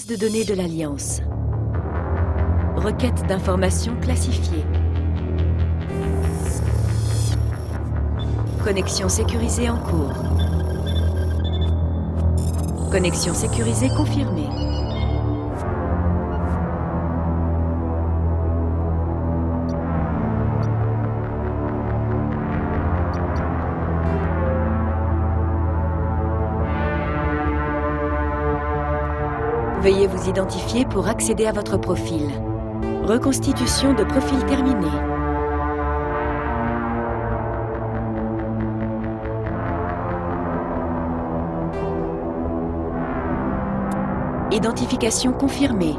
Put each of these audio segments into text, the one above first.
base de données de l'Alliance. Requête d'informations classifiée. Connexion sécurisée en cours. Connexion sécurisée confirmée. Veuillez vous identifier pour accéder à votre profil. Reconstitution de profil terminée. Identification confirmée.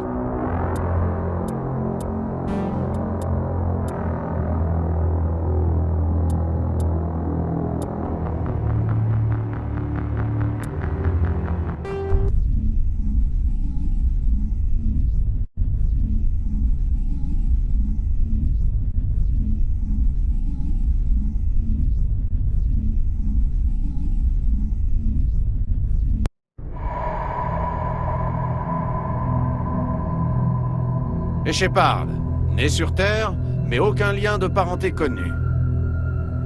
Et Shepard, né sur Terre, mais aucun lien de parenté connu.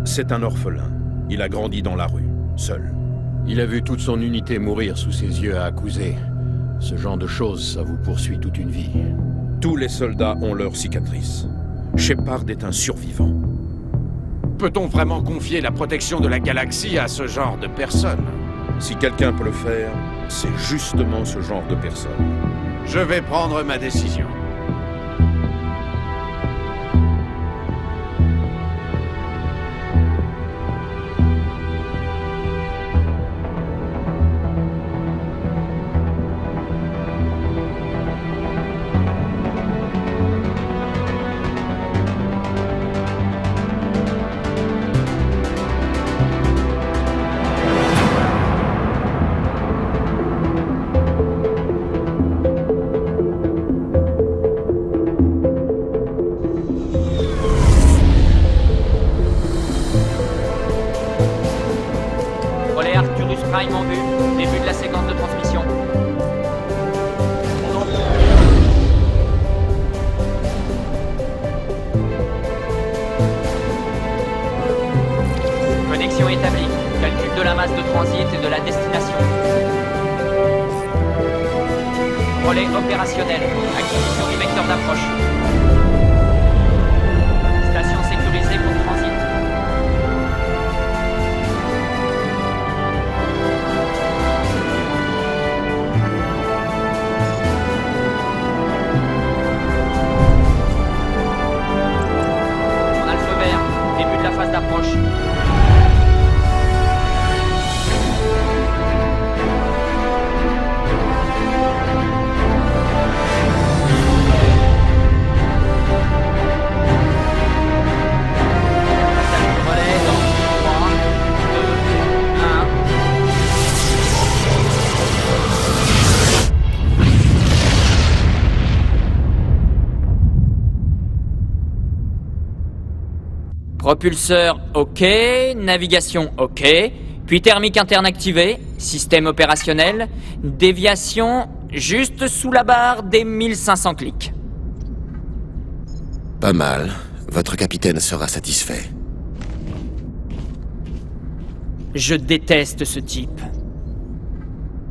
C'est un orphelin. Il a grandi dans la rue, seul. Il a vu toute son unité mourir sous ses yeux à accuser. Ce genre de choses, ça vous poursuit toute une vie. Tous les soldats ont leurs cicatrices. Shepard est un survivant. Peut-on vraiment confier la protection de la galaxie à ce genre de personnes? Si quelqu'un peut le faire, c'est justement ce genre de personne. Je vais prendre ma décision. Prime en vue. Début de la séquence de transmission. Connexion établie. Calcul de la masse de transit et de la destination. Relais opérationnel. Acquisition du vecteur d'approche. Station sécurisée pour transit. D'approche. Relais dans 3, 2, 1. Propulseur OK, navigation OK, puis thermique interne activée, système opérationnel, déviation juste sous la barre des 1500 clics. Pas mal. Votre capitaine sera satisfait. Je déteste ce type.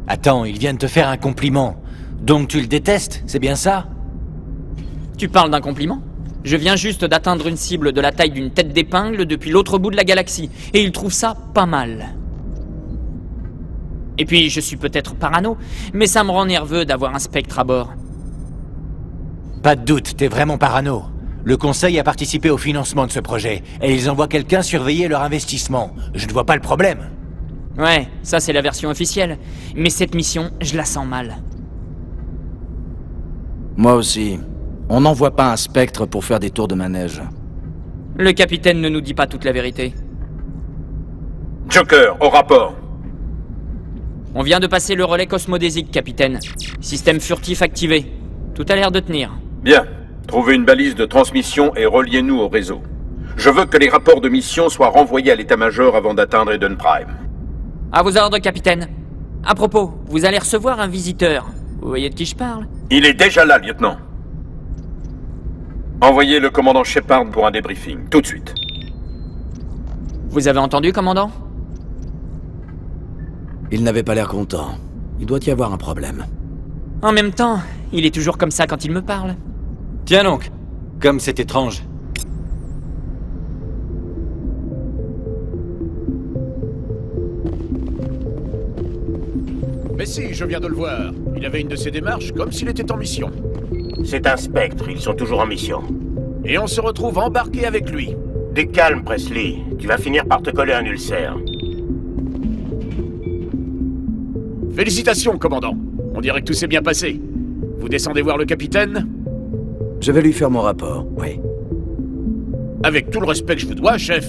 Attends, il vient de te faire un compliment. Donc tu le détestes, c'est bien ça? Tu parles d'un compliment ? Je viens juste d'atteindre une cible de la taille d'une tête d'épingle depuis l'autre bout de la galaxie, et il trouve ça pas mal. Et puis, je suis peut-être parano, mais ça me rend nerveux d'avoir un spectre à bord. Pas de doute, t'es vraiment parano. Le Conseil a participé au financement de ce projet, et ils envoient quelqu'un surveiller leur investissement. Je ne vois pas le problème. Ouais, ça c'est la version officielle. Mais cette mission, je la sens mal. Moi aussi. On n'envoie pas un spectre pour faire des tours de manège. Le capitaine ne nous dit pas toute la vérité. Joker, au rapport. On vient de passer le relais cosmodésique, capitaine. Système furtif activé. Tout a l'air de tenir. Bien. Trouvez une balise de transmission et reliez-nous au réseau. Je veux que les rapports de mission soient renvoyés à l'état-major avant d'atteindre Eden Prime. À vos ordres, capitaine. À propos, vous allez recevoir un visiteur. Vous voyez de qui je parle? Il est déjà là, lieutenant. Envoyez le commandant Shepard pour un débriefing, tout de suite. Vous avez entendu, commandant? Il n'avait pas l'air content. Il doit y avoir un problème. En même temps, il est toujours comme ça quand il me parle. Tiens donc, comme c'est étrange. Mais si, je viens de le voir. Il avait une de ses démarches comme s'il était en mission. C'est un spectre, ils sont toujours en mission. Et on se retrouve embarqué avec lui. Du calme, Presley. Tu vas finir par te coller un ulcère. Félicitations, commandant. On dirait que tout s'est bien passé. Vous descendez voir le capitaine? Je vais lui faire mon rapport, oui. Avec tout le respect que je vous dois, chef,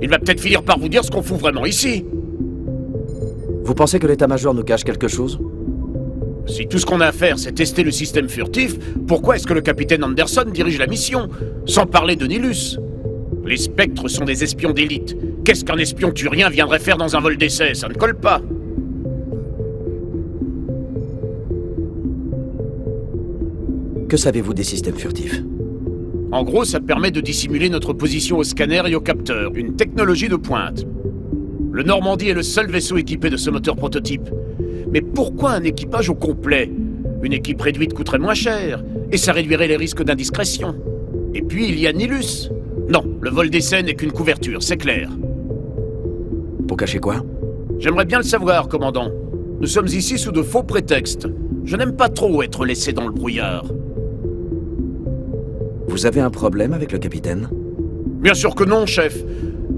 il va peut-être finir par vous dire ce qu'on fout vraiment ici. Vous pensez que l'état-major nous cache quelque chose? Si tout ce qu'on a à faire, c'est tester le système furtif, pourquoi est-ce que le capitaine Anderson dirige la mission? Sans parler de Nilus. Les spectres sont des espions d'élite. Qu'est-ce qu'un espion turien viendrait faire dans un vol d'essai? Ça ne colle pas. Que savez-vous des systèmes furtifs? En gros, ça permet de dissimuler notre position au scanner et au capteur. Une technologie de pointe. Le Normandie est le seul vaisseau équipé de ce moteur prototype. Mais pourquoi un équipage au complet? Une équipe réduite coûterait moins cher, et ça réduirait les risques d'indiscrétion. Et puis, il y a Nilus. Non, le vol d'essai n'est qu'une couverture, c'est clair. Pour cacher quoi? J'aimerais bien le savoir, commandant. Nous sommes ici sous de faux prétextes. Je n'aime pas trop être laissé dans le brouillard. Vous avez un problème avec le capitaine? Bien sûr que non, chef.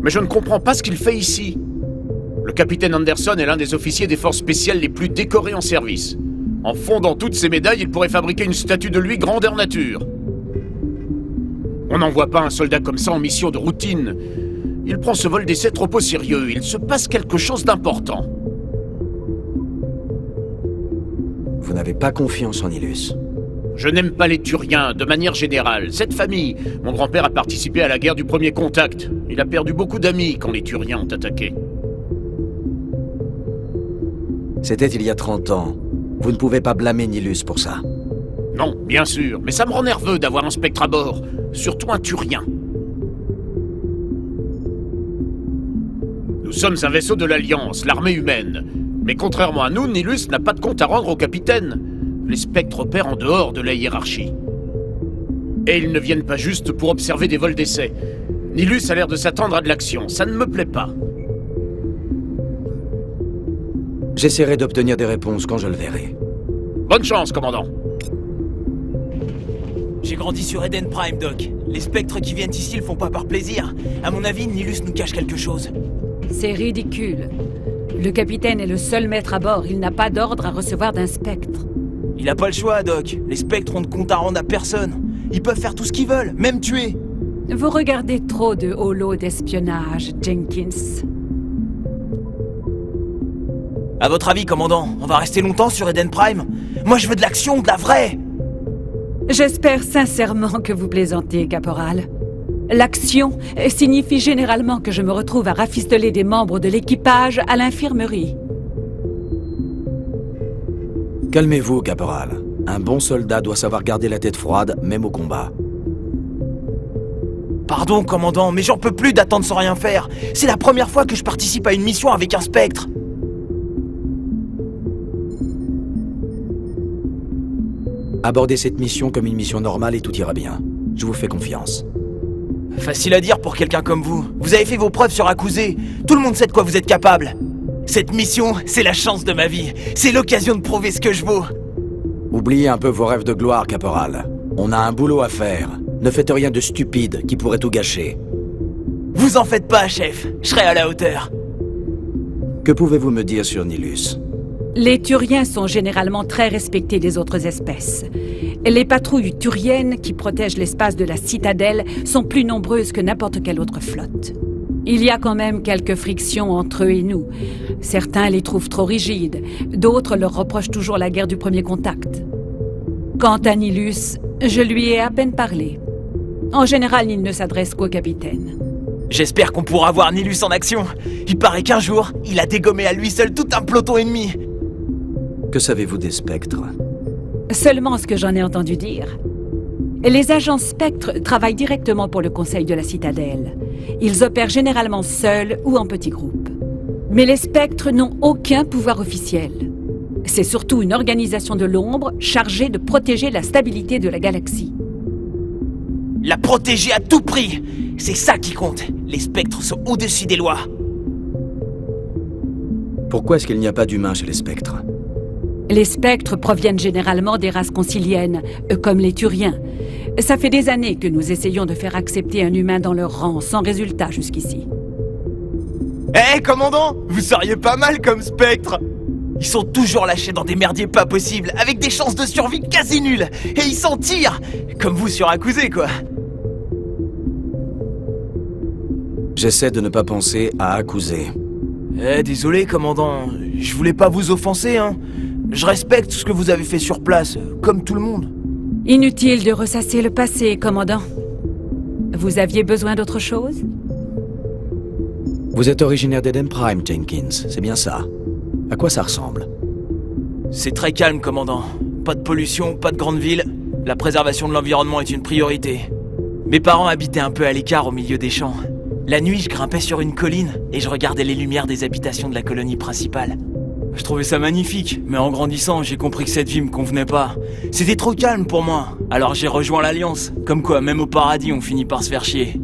Mais je ne comprends pas ce qu'il fait ici. Le capitaine Anderson est l'un des officiers des forces spéciales les plus décorés en service. En fondant toutes ces médailles, il pourrait fabriquer une statue de lui grandeur nature. On n'envoie pas un soldat comme ça en mission de routine. Il prend ce vol d'essai trop au sérieux. Il se passe quelque chose d'important. Vous n'avez pas confiance en Nilus? Je n'aime pas les Turiens, de manière générale. Cette famille, mon grand-père a participé à la guerre du premier contact. Il a perdu beaucoup d'amis quand les Turiens ont attaqué. C'était il y a 30 ans. Vous ne pouvez pas blâmer Nilus pour ça. Non, bien sûr, mais ça me rend nerveux d'avoir un spectre à bord. Surtout un Turien. Nous sommes un vaisseau de l'Alliance, l'armée humaine. Mais contrairement à nous, Nilus n'a pas de compte à rendre au capitaine. Les spectres opèrent en dehors de la hiérarchie. Et ils ne viennent pas juste pour observer des vols d'essai. Nilus a l'air de s'attendre à de l'action, ça ne me plaît pas. J'essaierai d'obtenir des réponses quand je le verrai. Bonne chance, commandant. J'ai grandi sur Eden Prime, Doc. Les spectres qui viennent ici le font pas par plaisir. À mon avis, Nilus nous cache quelque chose. C'est ridicule. Le capitaine est le seul maître à bord. Il n'a pas d'ordre à recevoir d'un spectre. Il a pas le choix, Doc. Les spectres ont de compte à rendre à personne. Ils peuvent faire tout ce qu'ils veulent, même tuer. Vous regardez trop de holo d'espionnage, Jenkins. À votre avis, commandant, on va rester longtemps sur Eden Prime? Moi, je veux de l'action, de la vraie! J'espère sincèrement que vous plaisantez, caporal. L'action signifie généralement que je me retrouve à rafistoler des membres de l'équipage à l'infirmerie. Calmez-vous, caporal. Un bon soldat doit savoir garder la tête froide, même au combat. Pardon, commandant, mais j'en peux plus d'attendre sans rien faire. C'est la première fois que je participe à une mission avec un spectre. Abordez cette mission comme une mission normale et tout ira bien. Je vous fais confiance. Facile à dire pour quelqu'un comme vous. Vous avez fait vos preuves sur Akuzé. Tout le monde sait de quoi vous êtes capable. Cette mission, c'est la chance de ma vie. C'est l'occasion de prouver ce que je vaux. Oubliez un peu vos rêves de gloire, caporal. On a un boulot à faire. Ne faites rien de stupide qui pourrait tout gâcher. Vous en faites pas, chef. Je serai à la hauteur. Que pouvez-vous me dire sur Nilus? Les Turiens sont généralement très respectés des autres espèces. Les patrouilles turiennes qui protègent l'espace de la citadelle sont plus nombreuses que n'importe quelle autre flotte. Il y a quand même quelques frictions entre eux et nous. Certains les trouvent trop rigides, d'autres leur reprochent toujours la guerre du premier contact. Quant à Nilus, je lui ai à peine parlé. En général, il ne s'adresse qu'au capitaine. J'espère qu'on pourra voir Nilus en action. Il paraît qu'un jour, il a dégommé à lui seul tout un peloton ennemi. Que savez-vous des spectres? Seulement ce que j'en ai entendu dire. Les agents Spectre travaillent directement pour le Conseil de la Citadelle. Ils opèrent généralement seuls ou en petits groupes. Mais les Spectres n'ont aucun pouvoir officiel. C'est surtout une organisation de l'ombre chargée de protéger la stabilité de la galaxie. La protéger à tout prix! C'est ça qui compte! Les spectres sont au-dessus des lois! Pourquoi est-ce qu'il n'y a pas d'humains chez les spectres? Les Spectres proviennent généralement des races conciliennes, comme les Turiens. Ça fait des années que nous essayons de faire accepter un humain dans leur rang, sans résultat jusqu'ici. Eh, commandant! Vous seriez pas mal comme spectre! Ils sont toujours lâchés dans des merdiers pas possibles, avec des chances de survie quasi nulles! Et ils s'en tirent! Comme vous sur Akuzé, quoi! J'essaie de ne pas penser à Akuzé. Eh, désolé, commandant. Je voulais pas vous offenser, hein. Je respecte ce que vous avez fait sur place, comme tout le monde. Inutile de ressasser le passé, commandant. Vous aviez besoin d'autre chose? Vous êtes originaire d'Eden Prime, Jenkins, c'est bien ça. À quoi ça ressemble? C'est très calme, commandant. Pas de pollution, pas de grande ville. La préservation de l'environnement est une priorité. Mes parents habitaient un peu à l'écart au milieu des champs. La nuit, je grimpais sur une colline et je regardais les lumières des habitations de la colonie principale. Je trouvais ça magnifique, mais en grandissant, j'ai compris que cette vie me convenait pas. C'était trop calme pour moi. Alors j'ai rejoint l'Alliance. Comme quoi, même au paradis, on finit par se faire chier.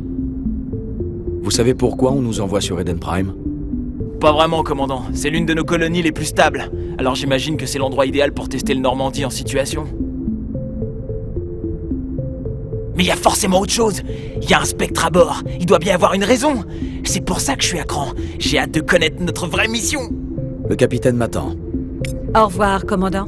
Vous savez pourquoi on nous envoie sur Eden Prime? Pas vraiment, commandant. C'est l'une de nos colonies les plus stables. Alors j'imagine que c'est l'endroit idéal pour tester le Normandie en situation. Mais il y a forcément autre chose. Il y a un spectre à bord. Il doit bien avoir une raison. C'est pour ça que je suis à cran. J'ai hâte de connaître notre vraie mission. Le capitaine m'attend. Au revoir, commandant.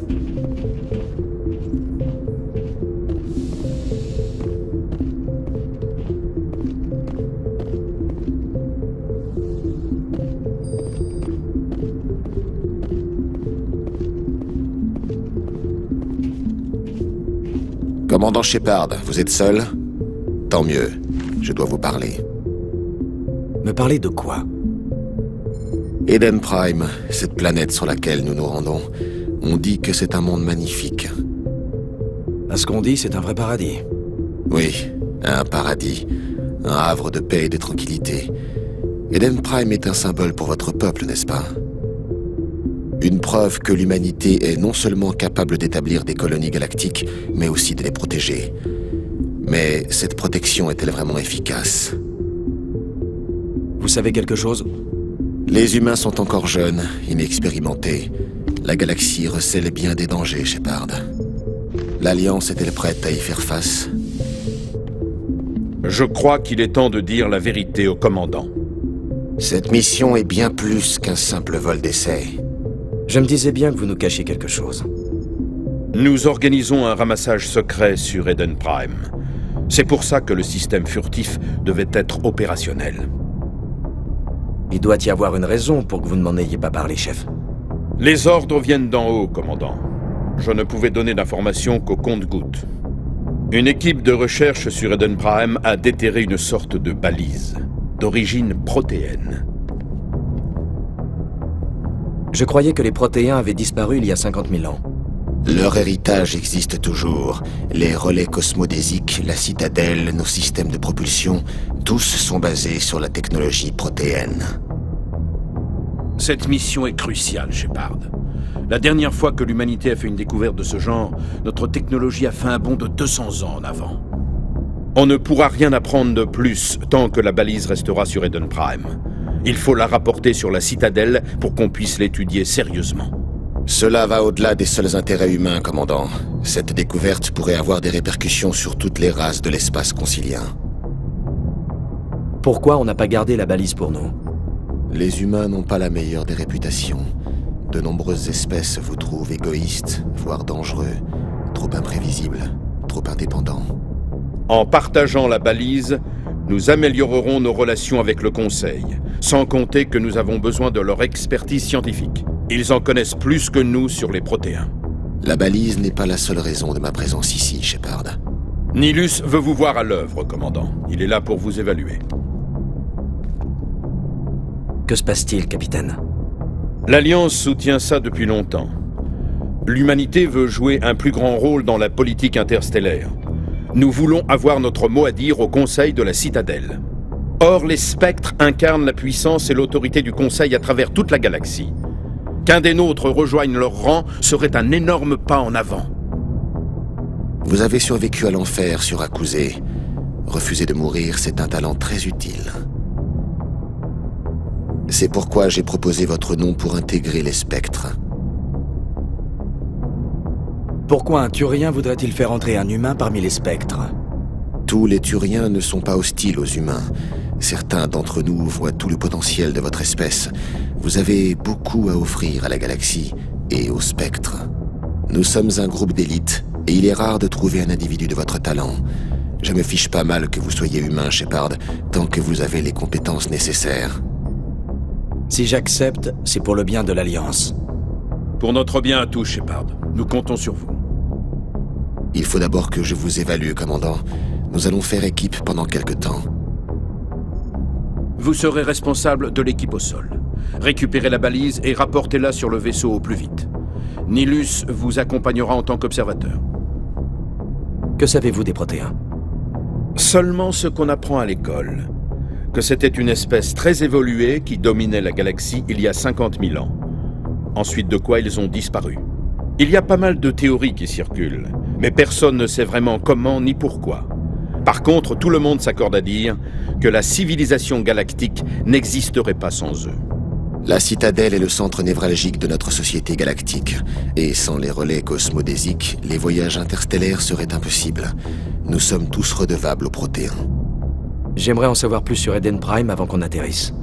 Commandant Shepard, vous êtes seul? Tant mieux. Je dois vous parler. Me parler de quoi? Eden Prime, cette planète sur laquelle nous nous rendons, on dit que c'est un monde magnifique. À ce qu'on dit, c'est un vrai paradis. Oui, un paradis. Un havre de paix et de tranquillité. Eden Prime est un symbole pour votre peuple, n'est-ce pas? Une preuve que l'humanité est non seulement capable d'établir des colonies galactiques, mais aussi de les protéger. Mais cette protection est-elle vraiment efficace? Vous savez quelque chose? Les humains sont encore jeunes, inexpérimentés. La galaxie recèle bien des dangers, Shepard. L'Alliance est-elle prête à y faire face? Je crois qu'il est temps de dire la vérité au commandant. Cette mission est bien plus qu'un simple vol d'essai. Je me disais bien que vous nous cachiez quelque chose. Nous organisons un ramassage secret sur Eden Prime. C'est pour ça que le système furtif devait être opérationnel. Il doit y avoir une raison pour que vous ne m'en ayez pas parlé, chef. Les ordres viennent d'en haut, commandant. Je ne pouvais donner d'informations qu'au compte-gouttes. Une équipe de recherche sur Eden Prime a déterré une sorte de balise, d'origine protéenne. Je croyais que les protéins avaient disparu il y a 50 000 ans. Leur héritage existe toujours. Les relais cosmodésiques, la citadelle, nos systèmes de propulsion, tous sont basés sur la technologie protéenne. Cette mission est cruciale, Shepard. La dernière fois que l'humanité a fait une découverte de ce genre, notre technologie a fait un bond de 200 ans en avant. On ne pourra rien apprendre de plus tant que la balise restera sur Eden Prime. Il faut la rapporter sur la citadelle pour qu'on puisse l'étudier sérieusement. Cela va au-delà des seuls intérêts humains, commandant. Cette découverte pourrait avoir des répercussions sur toutes les races de l'espace concilien. Pourquoi on n'a pas gardé la balise pour nous? Les humains n'ont pas la meilleure des réputations. De nombreuses espèces vous trouvent égoïstes, voire dangereux, trop imprévisibles, trop indépendants. En partageant la balise, nous améliorerons nos relations avec le Conseil, sans compter que nous avons besoin de leur expertise scientifique. Ils en connaissent plus que nous sur les protéins. La balise n'est pas la seule raison de ma présence ici, Shepard. Nilus veut vous voir à l'œuvre, commandant. Il est là pour vous évaluer. Que se passe-t-il, capitaine? L'Alliance soutient ça depuis longtemps. L'humanité veut jouer un plus grand rôle dans la politique interstellaire. Nous voulons avoir notre mot à dire au Conseil de la Citadelle. Or, les spectres incarnent la puissance et l'autorité du Conseil à travers toute la galaxie. Qu'un des nôtres rejoigne leur rang serait un énorme pas en avant. Vous avez survécu à l'enfer sur Akuzé. Refuser de mourir, c'est un talent très utile. C'est pourquoi j'ai proposé votre nom pour intégrer les spectres. Pourquoi un Turien voudrait-il faire entrer un humain parmi les spectres? Tous les Turiens ne sont pas hostiles aux humains. Certains d'entre nous voient tout le potentiel de votre espèce. Vous avez beaucoup à offrir à la galaxie et aux spectres. Nous sommes un groupe d'élite, et il est rare de trouver un individu de votre talent. Je me fiche pas mal que vous soyez humain, Shepard, tant que vous avez les compétences nécessaires. Si j'accepte, c'est pour le bien de l'Alliance. Pour notre bien à tous, Shepard. Nous comptons sur vous. Il faut d'abord que je vous évalue, commandant. Nous allons faire équipe pendant quelque temps. Vous serez responsable de l'équipe au sol. Récupérez la balise et rapportez-la sur le vaisseau au plus vite. Nilus vous accompagnera en tant qu'observateur. Que savez-vous des Protéens? Seulement ce qu'on apprend à l'école. Que c'était une espèce très évoluée qui dominait la galaxie il y a 50 000 ans. Ensuite de quoi ils ont disparu. Il y a pas mal de théories qui circulent, mais personne ne sait vraiment comment ni pourquoi. Par contre, tout le monde s'accorde à dire que la civilisation galactique n'existerait pas sans eux. La Citadelle est le centre névralgique de notre société galactique, et sans les relais cosmodésiques, les voyages interstellaires seraient impossibles. Nous sommes tous redevables aux Protéens. J'aimerais en savoir plus sur Eden Prime avant qu'on atterrisse.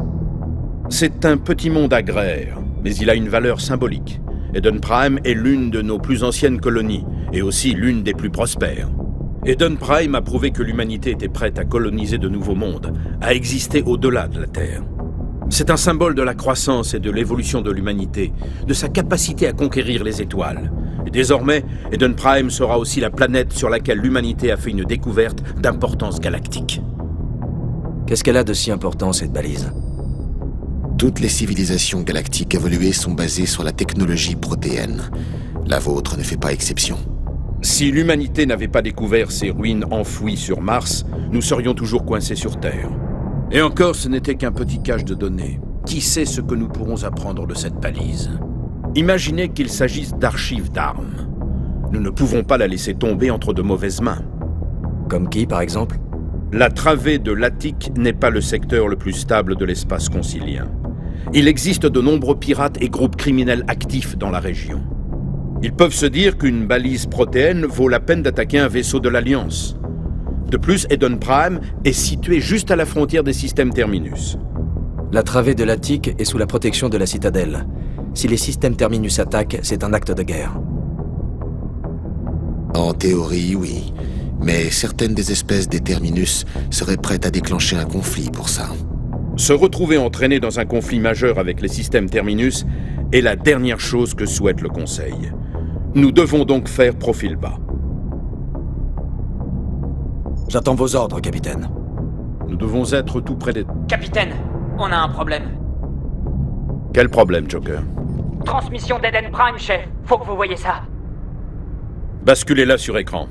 C'est un petit monde agraire, mais il a une valeur symbolique. Eden Prime est l'une de nos plus anciennes colonies, et aussi l'une des plus prospères. Eden Prime a prouvé que l'humanité était prête à coloniser de nouveaux mondes, à exister au-delà de la Terre. C'est un symbole de la croissance et de l'évolution de l'humanité, de sa capacité à conquérir les étoiles. Et désormais, Eden Prime sera aussi la planète sur laquelle l'humanité a fait une découverte d'importance galactique. Qu'est-ce qu'elle a de si important, cette balise? Toutes les civilisations galactiques évoluées sont basées sur la technologie protéenne. La vôtre ne fait pas exception. Si l'humanité n'avait pas découvert ces ruines enfouies sur Mars, nous serions toujours coincés sur Terre. Et encore, ce n'était qu'un petit cache de données. Qui sait ce que nous pourrons apprendre de cette balise? Imaginez qu'il s'agisse d'archives d'armes. Nous ne pouvons pas la laisser tomber entre de mauvaises mains. Comme qui, par exemple? La travée de l'Attique n'est pas le secteur le plus stable de l'espace concilien. Il existe de nombreux pirates et groupes criminels actifs dans la région. Ils peuvent se dire qu'une balise protéenne vaut la peine d'attaquer un vaisseau de l'Alliance. De plus, Eden Prime est situé juste à la frontière des systèmes Terminus. La travée de l'Attique est sous la protection de la Citadelle. Si les systèmes Terminus attaquent, c'est un acte de guerre. En théorie, oui. Mais certaines des espèces des Terminus seraient prêtes à déclencher un conflit pour ça. Se retrouver entraîné dans un conflit majeur avec les systèmes Terminus est la dernière chose que souhaite le Conseil. Nous devons donc faire profil bas. J'attends vos ordres, capitaine. Nous devons être tout près des... Capitaine, on a un problème. Quel problème, Joker? Transmission d'Eden Prime, chef. Faut que vous voyez ça. Basculez-la sur écran.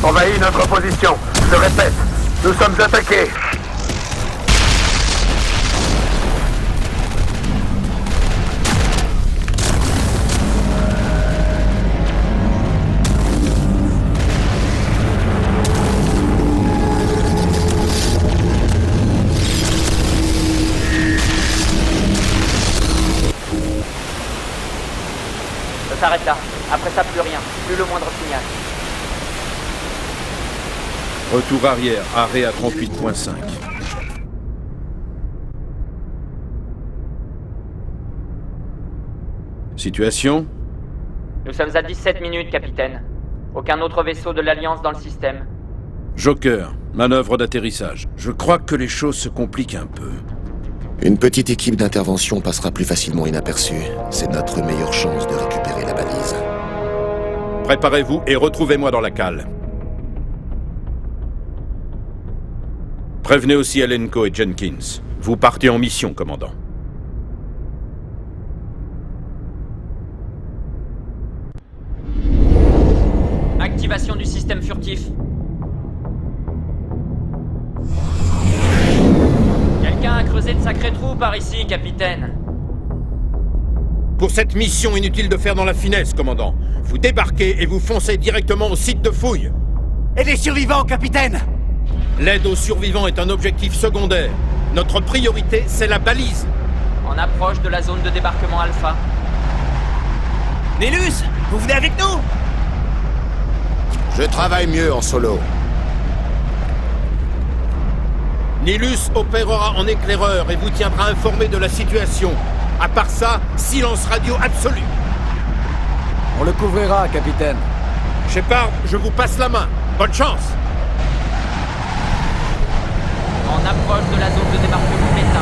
Envahis notre position. Je répète, nous sommes attaqués. Ça s'arrête là. Après ça, plus rien. Plus le moindre signal. Retour arrière, arrêt à 38.5. Situation? Nous sommes à 17 minutes, capitaine. Aucun autre vaisseau de l'Alliance dans le système. Joker, manœuvre d'atterrissage. Je crois que les choses se compliquent un peu. Une petite équipe d'intervention passera plus facilement inaperçue. C'est notre meilleure chance de récupérer la balise. Préparez-vous et retrouvez-moi dans la cale. Prévenez aussi Alenko et Jenkins. Vous partez en mission, commandant. Activation du système furtif. Quelqu'un a creusé de sacrés trous par ici, capitaine. Pour cette mission, inutile de faire dans la finesse, commandant. Vous débarquez et vous foncez directement au site de fouille. Et les survivants, capitaine? L'aide aux survivants est un objectif secondaire. Notre priorité, c'est la balise. On approche de la zone de débarquement Alpha. Nélus, vous venez avec nous? Je travaille mieux en solo. Nilus opérera en éclaireur et vous tiendra informé de la situation. À part ça, silence radio absolu. On le couvrira, capitaine. Shepard, je vous passe la main. Bonne chance. On approche de la zone de débarquement Beta.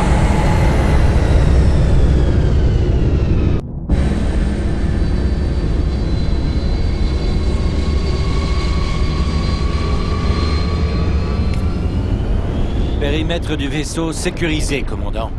Périmètre du vaisseau sécurisé, commandant.